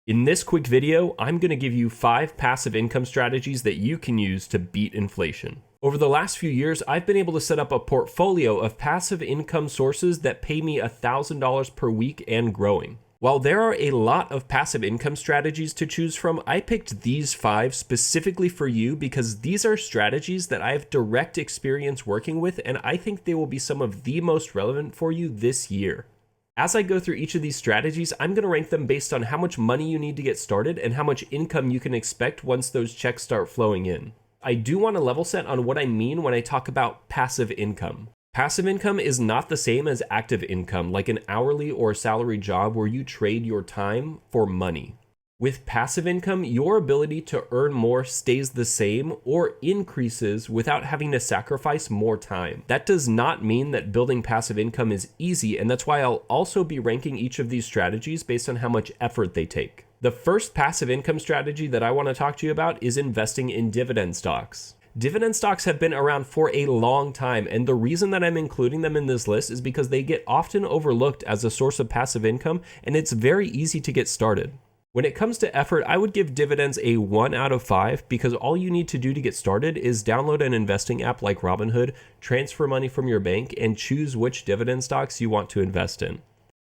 In this quick video, I'm going to give you 5 passive income strategies that you can use to beat inflation. Over the last few years, I've been able to set up a portfolio of passive income sources that pay me $1,000 per week and growing. While there are a lot of passive income strategies to choose from, I picked these 5 specifically for you because these are strategies that I have direct experience working with, and I think they will be some of the most relevant for you this year. As I go through each of these strategies, I'm going to rank them based on how much money you need to get started and how much income you can expect once those checks start flowing in. I do want to level set on what I mean when I talk about passive income. Passive income is not the same as active income, like an hourly or salary job where you trade your time for money. With passive income, your ability to earn more stays the same or increases without having to sacrifice more time. That does not mean that building passive income is easy, and that's why I'll also be ranking each of these strategies based on how much effort they take. The first passive income strategy that I want to talk to you about is investing in dividend stocks. Dividend stocks have been around for a long time, and the reason that I'm including them in this list is because they get often overlooked as a source of passive income, and it's very easy to get started. When it comes to effort, I would give dividends a 1 out of 5 because all you need to do to get started is download an investing app like Robinhood, transfer money from your bank, and choose which dividend stocks you want to invest in.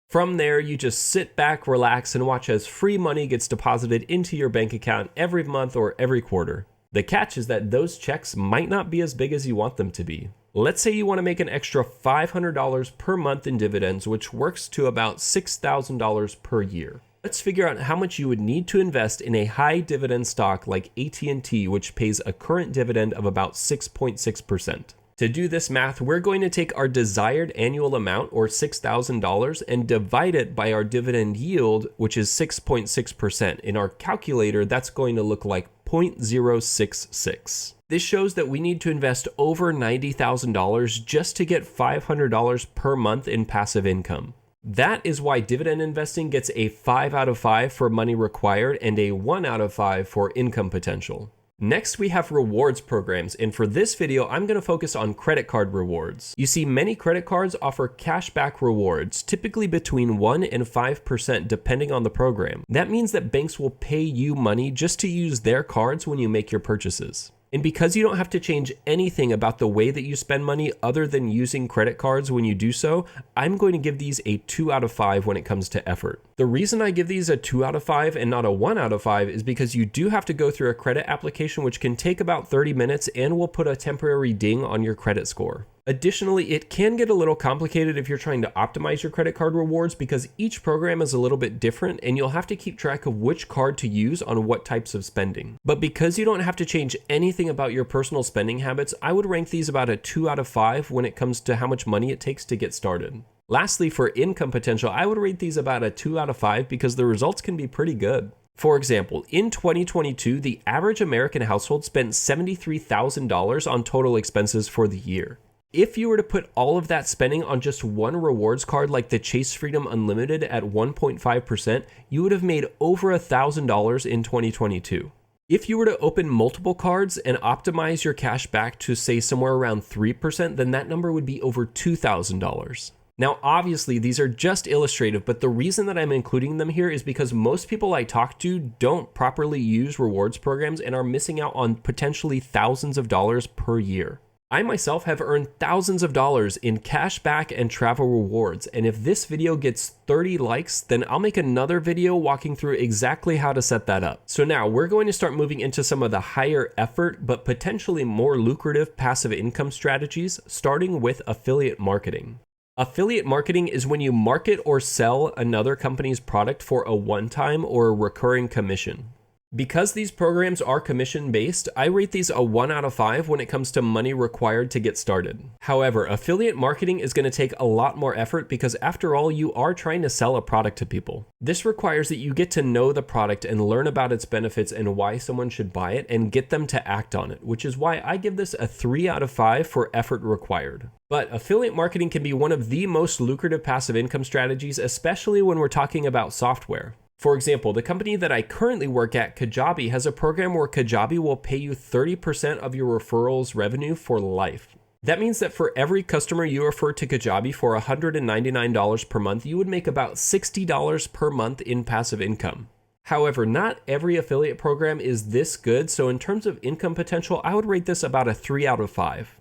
From there, you just sit back, relax, and watch as free money gets deposited into your bank account every month or every quarter. The catch is that those checks might not be as big as you want them to be. Let's say you want to make an extra $500 per month in dividends, which works to about $6,000 per year. Let's figure out how much you would need to invest in a high dividend stock like AT&T, which pays a current dividend of about 6.6%. To do this math, we're going to take our desired annual amount, or $6,000, and divide it by our dividend yield, which is 6.6%. In our calculator, that's going to look like 0.066. This shows that we need to invest over $90,000 just to get $500 per month in passive income. That is why dividend investing gets a 5 out of 5 for money required and a 1 out of 5 for income potential. Next, we have rewards programs, and for this video, I'm going to focus on credit card rewards. You see, many credit cards offer cashback rewards, typically between 1 and 5% depending on the program. That means that banks will pay you money just to use their cards when you make your purchases. And because you don't have to change anything about the way that you spend money other than using credit cards when you do so, I'm going to give these a 2 out of 5 when it comes to effort. The reason I give these a 2 out of 5 and not a 1 out of 5 is because you do have to go through a credit application, which can take about 30 minutes and will put a temporary ding on your credit score. Additionally, it can get a little complicated if you're trying to optimize your credit card rewards because each program is a little bit different and you'll have to keep track of which card to use on what types of spending. But because you don't have to change anything about your personal spending habits, I would rank these about a 2 out of 5 when it comes to how much money it takes to get started. Lastly, for income potential, I would rate these about a 2 out of 5 because the results can be pretty good. For example, in 2022, the average American household spent $73,000 on total expenses for the year. If you were to put all of that spending on just one rewards card like the Chase Freedom Unlimited at 1.5%, you would have made over $1,000 in 2022. If you were to open multiple cards and optimize your cash back to say somewhere around 3%, then that number would be over $2,000. Now, obviously, these are just illustrative, but the reason that I'm including them here is because most people I talk to don't properly use rewards programs and are missing out on potentially thousands of dollars per year. I myself have earned thousands of dollars in cash back and travel rewards, and if this video gets 30 likes, then I'll make another video walking through exactly how to set that up. So now we're going to start moving into some of the higher effort but potentially more lucrative passive income strategies, starting with affiliate marketing. Affiliate marketing is when you market or sell another company's product for a one-time or a recurring commission. Because these programs are commission-based, I rate these a 1 out of 5 when it comes to money required to get started. However, affiliate marketing is going to take a lot more effort because after all, you are trying to sell a product to people. This requires that you get to know the product and learn about its benefits and why someone should buy it and get them to act on it, which is why I give this a 3 out of 5 for effort required. But affiliate marketing can be one of the most lucrative passive income strategies, especially when we're talking about software. For example, the company that I currently work at, Kajabi, has a program where Kajabi will pay you 30% of your referrals revenue for life. That means that for every customer you refer to Kajabi for $199 per month, you would make about $60 per month in passive income. However, not every affiliate program is this good, so in terms of income potential, I would rate this about a 3 out of 5.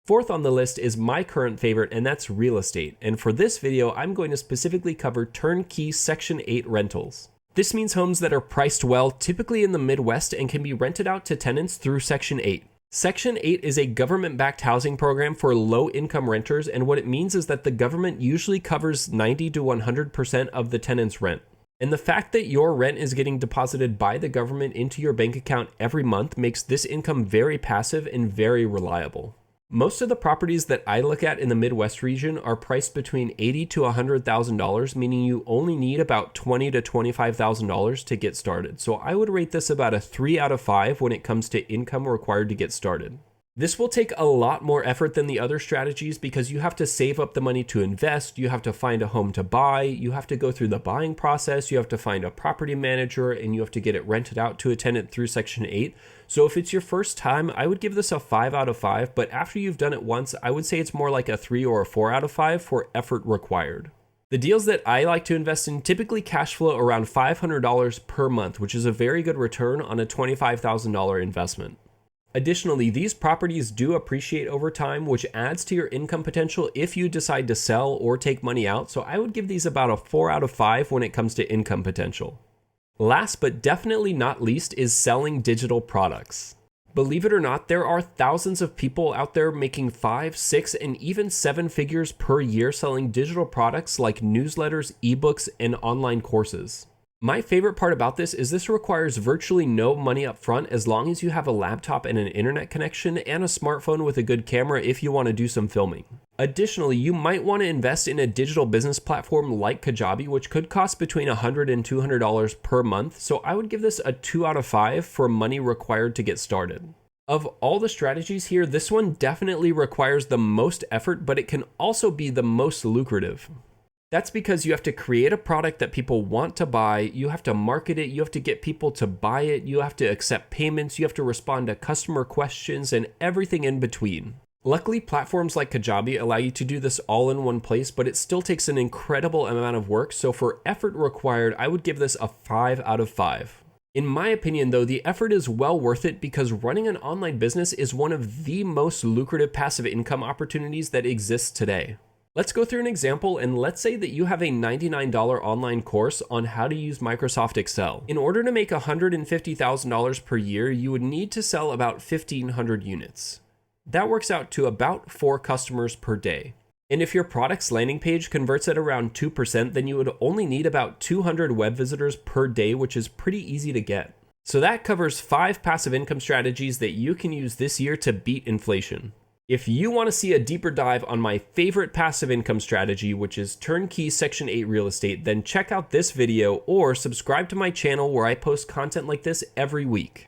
Fourth on the list is my current favorite, and that's real estate. And for this video, I'm going to specifically cover turnkey Section 8 rentals. This means homes that are priced well, typically in the Midwest, and can be rented out to tenants through Section 8. Section 8 is a government-backed housing program for low-income renters, and what it means is that the government usually covers 90 to 100% of the tenant's rent. And the fact that your rent is getting deposited by the government into your bank account every month makes this income very passive and very reliable. Most of the properties that I look at in the Midwest region are priced between $80,000 to $100,000, meaning you only need about $20,000 to $25,000 to get started. So I would rate this about a 3 out of 5 when it comes to income required to get started. This will take a lot more effort than the other strategies because you have to save up the money to invest, you have to find a home to buy, you have to go through the buying process, you have to find a property manager, and you have to get it rented out to a tenant through Section 8. So if it's your first time, I would give this a 5 out of 5, but after you've done it once, I would say it's more like a 3 or a 4 out of 5 for effort required. The deals that I like to invest in typically cash flow around $500 per month, which is a very good return on a $25,000 investment. Additionally, these properties do appreciate over time, which adds to your income potential if you decide to sell or take money out, so I would give these about a 4 out of 5 when it comes to income potential. Last but definitely not least is selling digital products. Believe it or not, there are thousands of people out there making 5, 6, and even 7 figures per year selling digital products like newsletters, ebooks, and online courses. My favorite part about this requires virtually no money up front as long as you have a laptop and an internet connection and a smartphone with a good camera if you want to do some filming. Additionally, you might want to invest in a digital business platform like Kajabi, which could cost between $100 and $200 per month, so I would give this a 2 out of 5 for money required to get started. Of all the strategies here, this one definitely requires the most effort, but it can also be the most lucrative. That's because you have to create a product that people want to buy, you have to market it, you have to get people to buy it, you have to accept payments, you have to respond to customer questions, and everything in between. Luckily, platforms like Kajabi allow you to do this all in one place, but it still takes an incredible amount of work, so for effort required, I would give this a 5 out of 5. In my opinion though, the effort is well worth it because running an online business is one of the most lucrative passive income opportunities that exists today. Let's go through an example, and let's say that you have a $99 online course on how to use Microsoft Excel. In order to make $150,000 per year, you would need to sell about 1,500 units. That works out to about 4 customers per day. And if your product's landing page converts at around 2%, then you would only need about 200 web visitors per day, which is pretty easy to get. So that covers 5 passive income strategies that you can use this year to beat inflation. If you want to see a deeper dive on my favorite passive income strategy, which is turnkey Section 8 real estate, then check out this video or subscribe to my channel where I post content like this every week.